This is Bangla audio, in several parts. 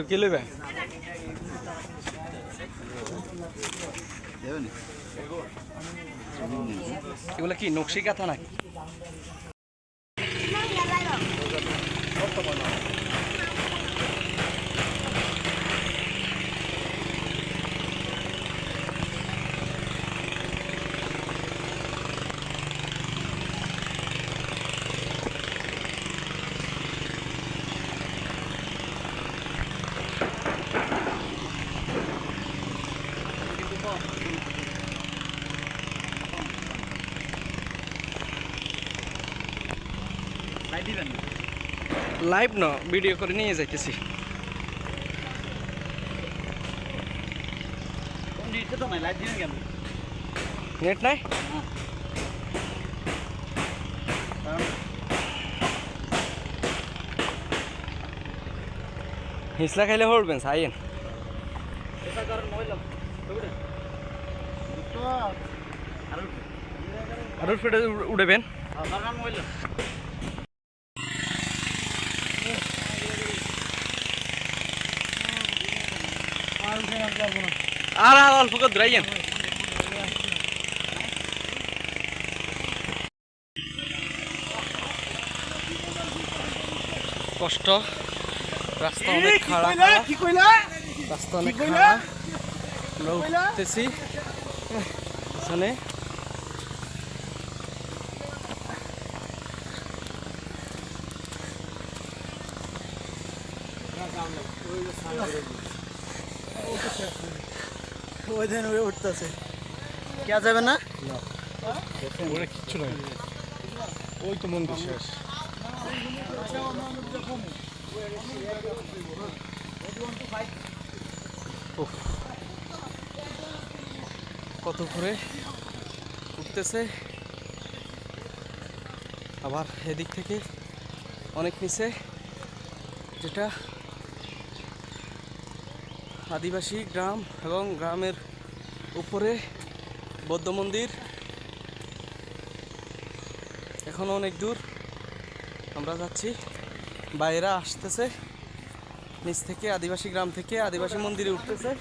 কি লইবে এগুলো কি নকশি কাঁথা নাকি? লাইভ না ভিডিও করে নিয়ে যাইতেছি। নেট নাই হিসলা খাইলে হরবেন সাইন আর ফেটে উঠবেন। আর অল্প করে ধরাইয়েন। কষ্ট, রাস্তা অনেক খারাপ, রাস্তা অনেক খারাপ। আমরা উঠতেছি এখানে উঠতেছে কে যাবে না কিচ্ছু নাই, ওই তো মন্দির শেষ। কত করে উঠতেছে, আবার এদিক থেকে অনেক নিচে, যেটা আদিবাসী গ্রাম এবং গ্রামের উপরে বৌদ্ধ মন্দির। এখনো অনেক দূর আমরা যাচ্ছি, বাইরে আসতেছে নিচ থেকে, আদিবাসী গ্রাম থেকে আদিবাসী মন্দিরে উঠতেছে।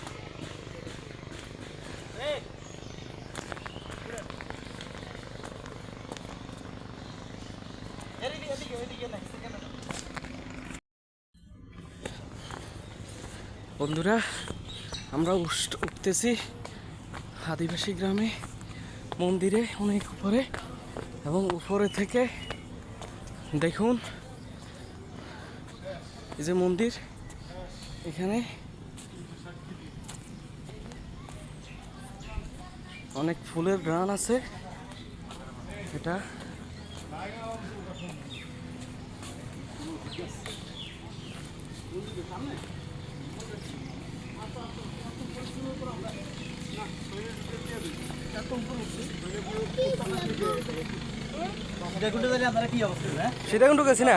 বন্ধুরা আমরা উঠতেছি আদিবাসী গ্রামে মন্দিরে অনেক উপরে, এবং উপরে থেকে দেখুন এই যে মন্দির, এখানে অনেক ফুলের গ্রান আছে। এটা সেটা কিন্তু গেছি না,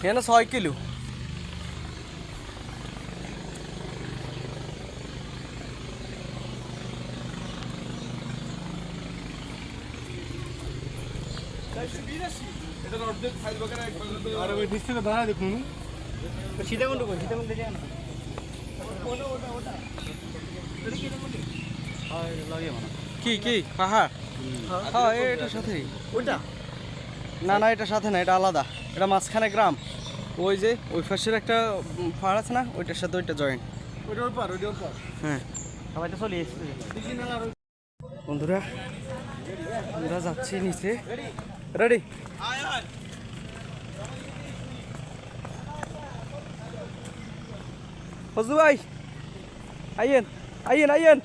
এখানে 6 কিলো। কি কি পাহাড়? হ্যাঁ এটার সাথেই। ওইটা না না, এটার সাথে না, এটা আলাদা, এটা মাঝখানে গ্রাম। ওই যে ওই পাশের একটা পাহাড় আছে না, ওইটার সাথে ওইটা জয়েন্ট। হ্যাঁ বন্ধুরা আমরা যাচ্ছি নিচে। রেডি? ফজলু ভাই আইয়েন আইয়েন আইয়েন।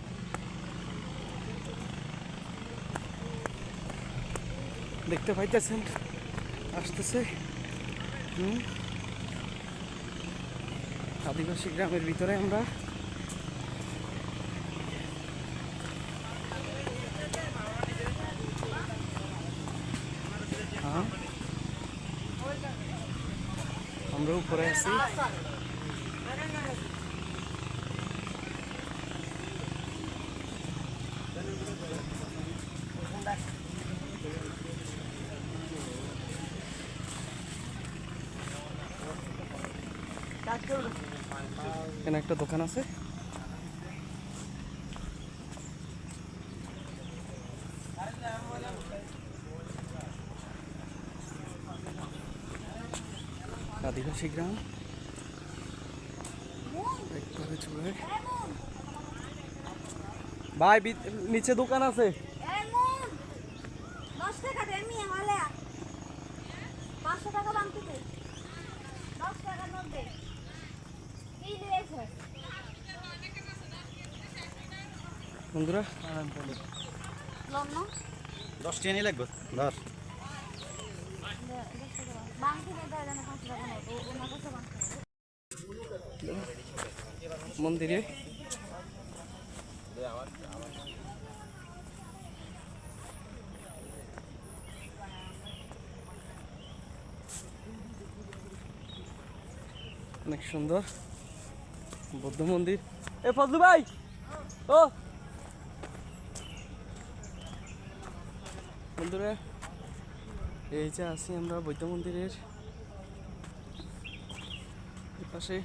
দেখতে পাইতেছেন আসতেছে আদিবাসী গ্রামের ভিতরে আমরা। আমরা উপরে আছি, এখানে একটা দোকান আছে। আদিবাসী গ্রাম একবারে চূড়ায়। ভাই নিচে দোকান আছে। বন্ধুরা 10 টাকা নিয়ে লাগবে 10 মন্দিরে অনেক সুন্দর বৌদ্ধ মন্দির। এ ফজলু ভাই, ও বন্ধুরা এই যে আছি আমরা বৌদ্ধ মন্দিরের পাশে।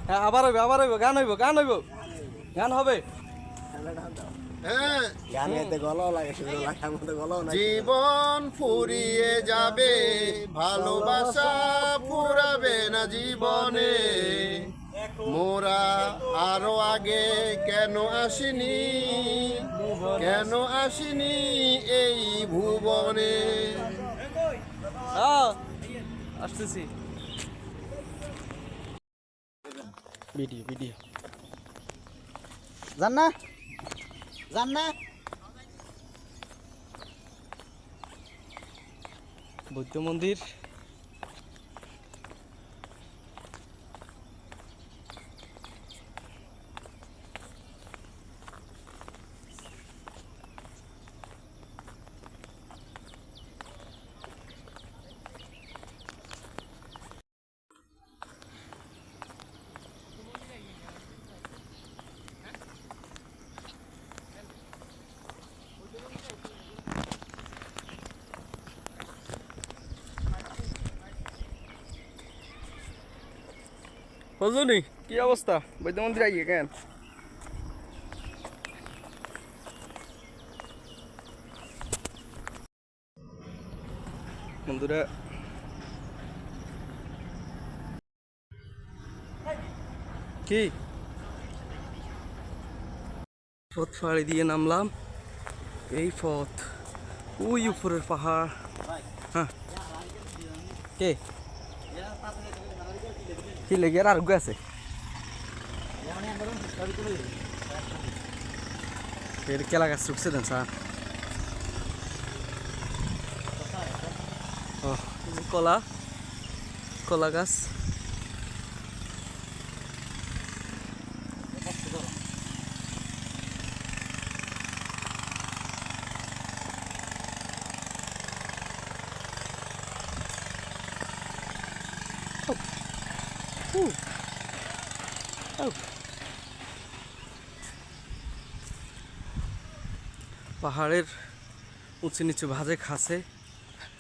হ্যাঁ আবার হইব, আবার হইব, গান হইব, গান হইব, গান হবে। জীবন ফুরিয়ে যাবে, ভালোবাসা ফুরাবে না জীবনে। মোরা আরো আগে কেন আসিনি, কেন আসিনি এই ভুবনে। আসতেছি। ভিডিও ভিডিও জান না জান না বৌদ্ধ মন্দির। বুঝলি কি অবস্থা বৌদ্ধ মন্দির আইয়ে কেন? বন্ধুরা কি পথ ফাড়ি দিয়ে নামলাম, এই পথ ওই উপরের পাহাড়। হ্যাঁ কে কি লেগে আর আরোগ্য আছে কেলা গাছ রুকছে দেন স্যার। ও কলা কলা গাছ। পাহাড়ের উঁচু নিচু ভাজে খাসে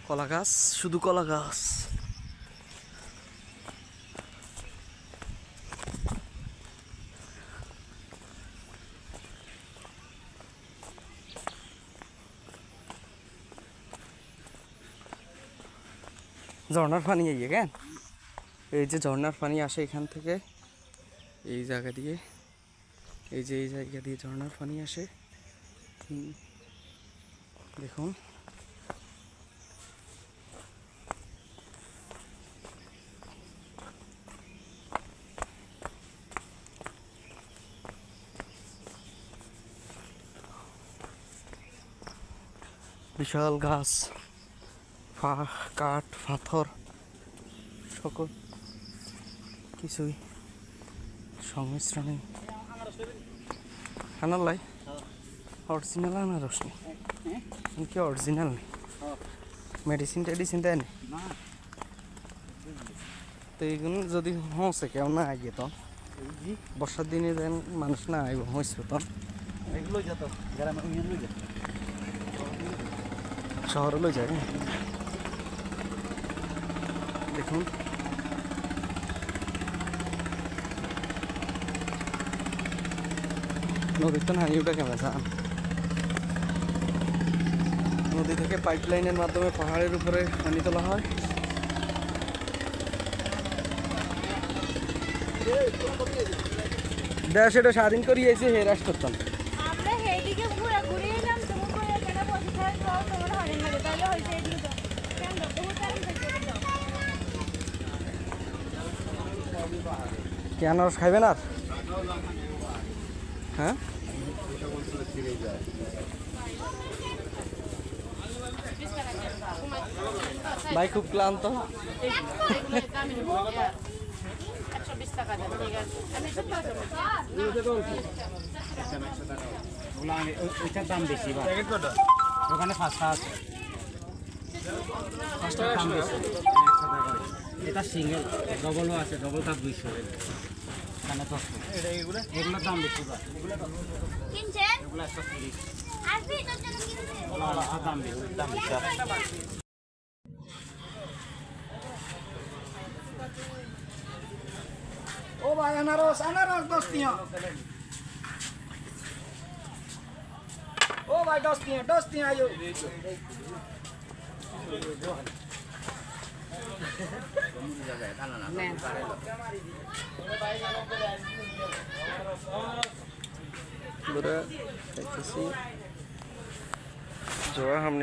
কলা গাছ, শুধু কলা গাছ। ঝর্ণার পানি এই কেন, এই যে ঝর্ণার পানি আসে এখান থেকে, এই জায়গা দিয়ে, এই যে এই জায়গা দিয়ে ঝর্ণার পানি আসে। দেখুন বিশাল গাছ, কাঠ পাথর সকল কিছুই সংমিশ্রণে আনারলাই অরিজিনাল আনারস নেই কি অরিজিনাল নেই। মেডিসিন টেডিসিন দেন তো এইগুলো যদি হচ্ছে কেউ না আগে তো বর্ষার দিনে যেন মানুষ না আইব হয়েছে তো এগুলো যেত গ্রামে লই যেত শহরে লই যায় দেখুন নদীর তো হানি ওটা কেমন যান নদী থেকে পাইপ লাইনের মাধ্যমে পাহাড়ের উপরে পানি তোলা হয় দেশ এটা স্বাধীন করিয়েছে হে রাষ্ট্রতন আমরা এইদিকে ঘুরে ঘুরে এলাম তুমি করে কেন বসে থাকো তোমার হরিণ লাগে তাহলে হইছে এইদিকে তো কেন বহুত কারণ থেকে কি আনারস খাইবেন আর হ্যাঁ ভাই খুব ক্লান্ত ওইটার দাম বেশি বা ওখানে 5টা আছে 5টার দাম বেশি 100 টাকা এটা সিঙ্গেল ডবলও আছে ডবল দাম 200 এখানে 10 এগুলোর দাম বেশি বা কিনছেন এগুলো 130 আসবি তোর জন্য কিনতে দাম বেশি ও ভাই আনারস আনারস 10 টিয়া ও ভাই 10 টিয়া আয়ো Bữa đó, thấy cái gì? Rồi, hôm nay